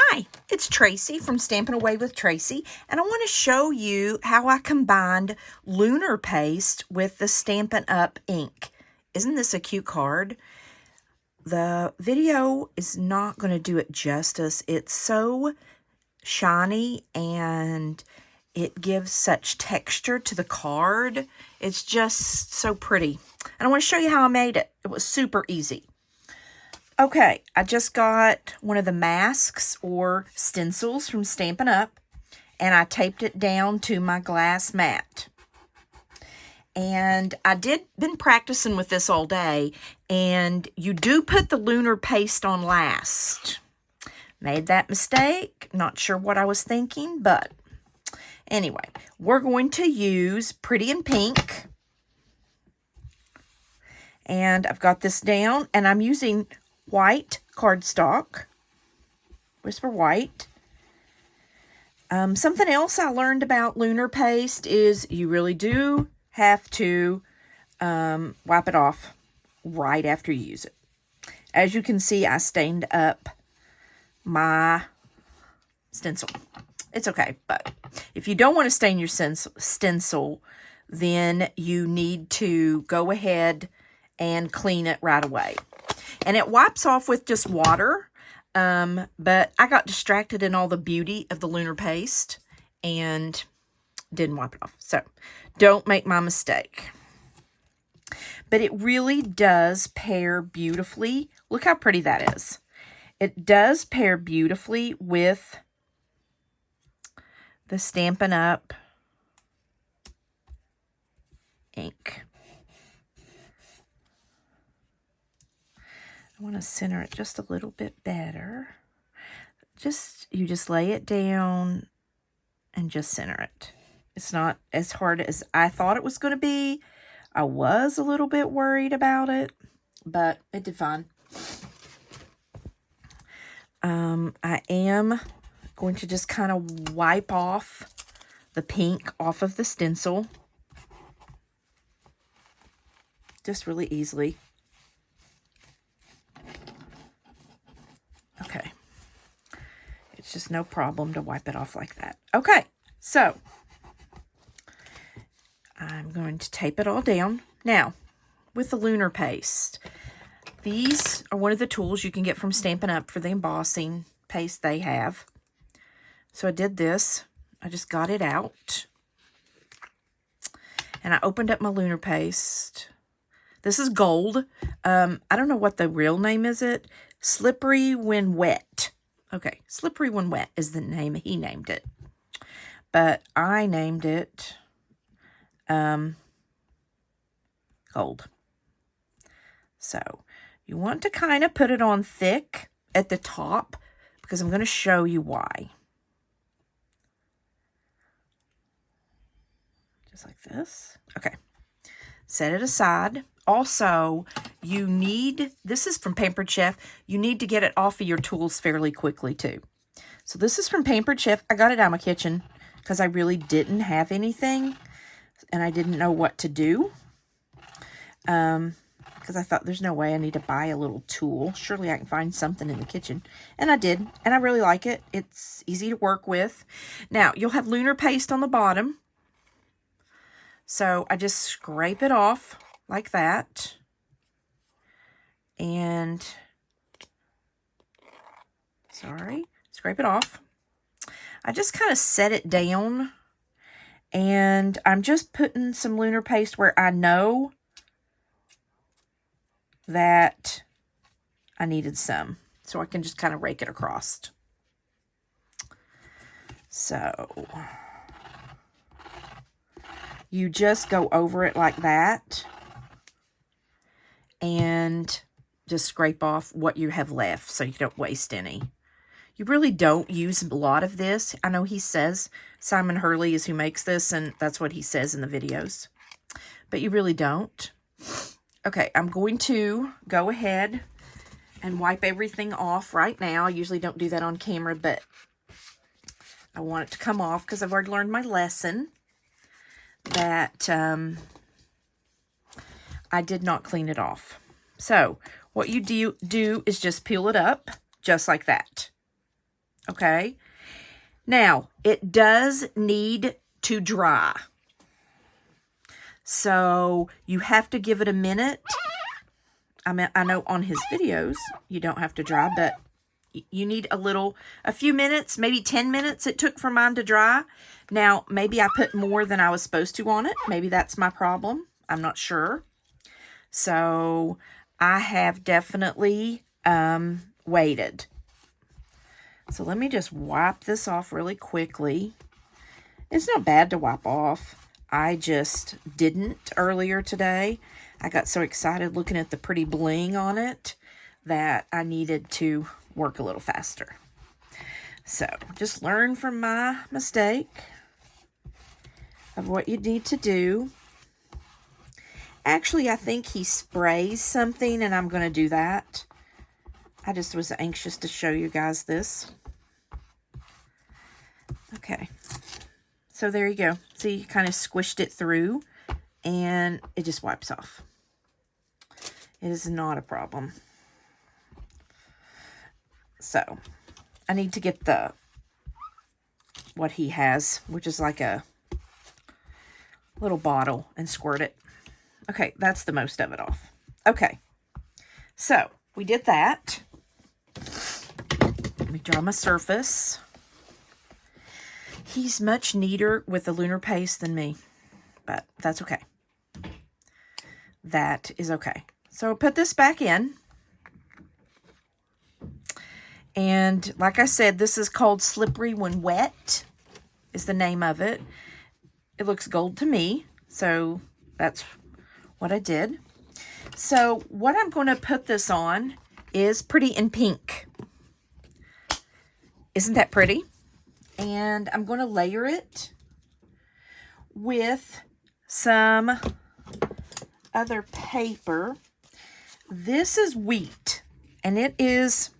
Hi, it's Tracy from Stampin' Away with Tracy, and I want to show you how I combined Lunar paste with the Stampin' Up ink. Isn't this a cute card? The video is not going to do it justice. It's so shiny and it gives such texture to the card. It's just so pretty. And I want to show you how I made it. It was super easy. Okay, I just got one of the masks or stencils from Stampin' Up, and I taped it down to my glass mat. And I been practicing with this all day, and you do put the Lunar paste on last. Made that mistake, not sure what I was thinking, but anyway, we're going to use Pretty in Pink. And I've got this down, and I'm using white cardstock, Whisper White. Something else I learned about Lunar paste is you really do have to wipe it off right after you use it. As you can see, I stained up my stencil. It's okay, but if you don't want to stain your stencil, then you need to go ahead and clean it right away. And it wipes off with just water, but I got distracted in all the beauty of the Lunar paste and didn't wipe it off. So don't make my mistake. But it really does pair beautifully. Look how pretty that is. It does pair beautifully with the Stampin' Up ink. I want to center it just a little bit better. You just lay it down and just center it. It's not as hard as I thought it was going to be. I was a little bit worried about it, but it did fine. I am going to just kind of wipe off the pink off of the stencil. Just really easily. Okay. It's just no problem to wipe it off like that. Okay, so I'm going to tape it all down. Now, with the Lunar paste, these are one of the tools you can get from Stampin' Up for the embossing paste they have. So I did this. I just got it out. And I opened up my Lunar paste. This is gold. I don't know what the real name is. Slippery When Wet. Okay, Slippery When Wet is the name. He named it. But I named it gold. So you want to kind of put it on thick at the top because I'm going to show you why. Just like this. Okay. Set it aside. Also, you need, this is from Pampered Chef, you need to get it off of your tools fairly quickly too. So this is from Pampered Chef. I got it out of my kitchen because I really didn't have anything and I didn't know what to do. Because I thought there's no way I need to buy a little tool. Surely I can find something in the kitchen. And I did, and I really like it. It's easy to work with. Now, you'll have Lunar paste on the bottom. So I just scrape it off like that. And, scrape it off. I just kind of set it down. And I'm just putting some Lunar paste where I know that I needed some. So I can just kind of rake it across. So you just go over it like that and just scrape off what you have left so you don't waste any. You really don't use a lot of this. I know he says, Simon Hurley is who makes this, and that's what he says in the videos. But you really don't. Okay, I'm going to go ahead and wipe everything off right now. I usually don't do that on camera, but I want it to come off because I've already learned my lesson that I did not clean it off. So what you do is just peel it up just like that. okay? Now, it does need to dry. So you have to give it a minute. I mean, I know on his videos you don't have to dry, but you need a few minutes, maybe 10 minutes it took for mine to dry. Now, maybe I put more than I was supposed to on it. Maybe that's my problem. I'm not sure. So I have definitely waited. So let me just wipe this off really quickly. It's not bad to wipe off. I just didn't earlier today. I got so excited looking at the pretty bling on it that I needed to work a little faster. So just learn from my mistake of what you need to do. Actually, I think he sprays something, and I'm going to do that. I just was anxious to show you guys this. Okay. So there you go. See, you kind of squished it through, and it just wipes off. It is not a problem. So, I need to get what he has, which is like a little bottle, and squirt it. Okay, that's the most of it off. Okay, so we did that. Let me draw my surface. He's much neater with the lunar paste than me, but that's okay. That is okay. So put this back in. And like I said, this is called Slippery When Wet, is the name of it. It looks gold to me, so that's what I did. So what I'm going to put this on is Pretty in Pink. Isn't that pretty? And I'm going to layer it with some other paper. This is wheat, and it is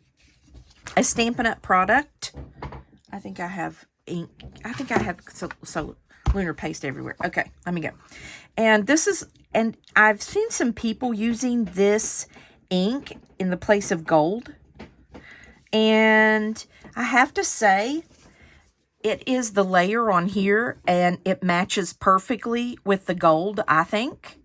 a Stampin' Up product. I think I have ink. I think I have so lunar paste everywhere. Okay, let me go. And this is, and I've seen some people using this ink in the place of gold. And I have to say, it is the layer on here, and it matches perfectly with the gold, I think.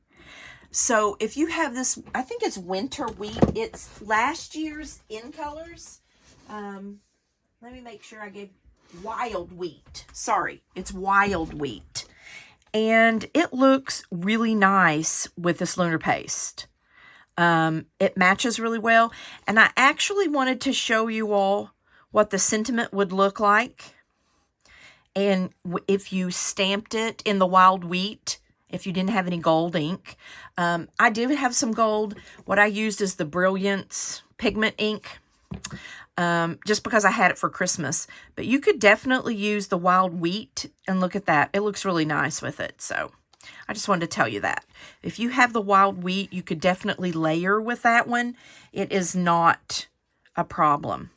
So if you have this, I think it's winter wheat. It's last year's in colors. Let me make sure I gave wild wheat. Sorry, it's wild wheat. And it looks really nice with this lunar paste. It matches really well. And I actually wanted to show you all what the sentiment would look like. And if you stamped it in the wild wheat, if you didn't have any gold ink. I did have some gold. What I used is the Brilliance pigment ink, just because I had it for Christmas. But you could definitely use the wild wheat, and look at that. It looks really nice with it. So I just wanted to tell you that. If you have the wild wheat, you could definitely layer with that one. It is not a problem.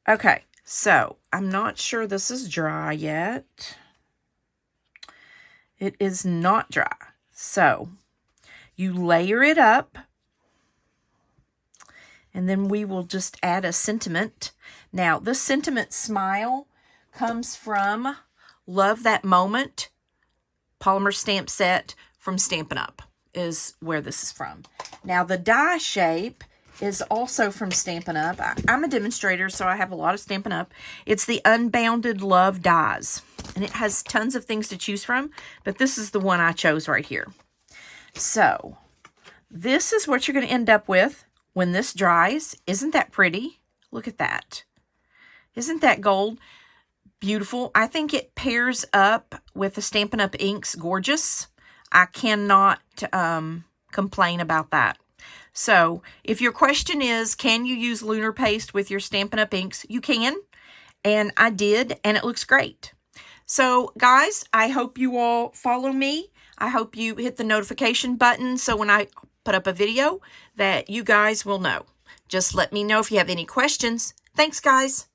Okay, so I'm not sure this is dry yet. It is not dry. So you layer it up, and then we will just add a sentiment. Now, this sentiment smile comes from Love That Moment polymer stamp set from Stampin' Up is where this is from. Now, the die shape is also from Stampin' Up. I'm a demonstrator, so I have a lot of Stampin' Up. It's the Unbounded Love dies, and it has tons of things to choose from, but this is the one I chose right here. So this is what you're going to end up with when this dries. Isn't that pretty? Look at that. Isn't that gold? Beautiful. I think it pairs up with the Stampin' Up inks gorgeous. I cannot complain about that. So if your question is, can you use lunar paste with your Stampin' Up inks? You can, and I did, and it looks great. So guys, I hope you all follow me. I hope you hit the notification button so when I put up a video that you guys will know. Just let me know if you have any questions. Thanks, guys.